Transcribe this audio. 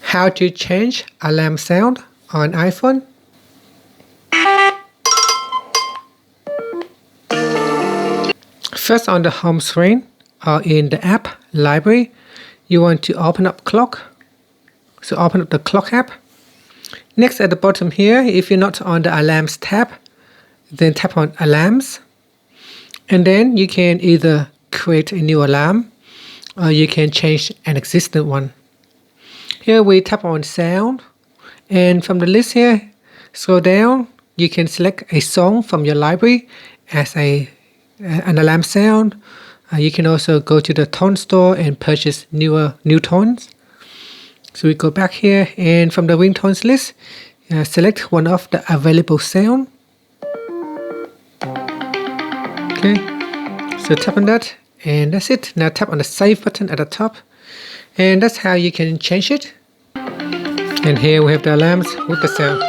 How to change alarm sound on iPhone. First, on the home screen or in the app library, you want to open up clock. So open up the clock app. Next, at the bottom here, if you're not on the alarms tab, then tap on alarms. And then you can either create a new alarm or you can change an existing one. Here we tap on sound, and from the list here, scroll down, you can select a song from your library as an alarm sound. You can also go to the tone store and purchase new tones. So we go back here, and from the ringtones list, select one of the available sound. Okay, so tap on that, and that's it. Now tap on the save button at the top, and that's how you can change it. And here we have the alarms with the sound.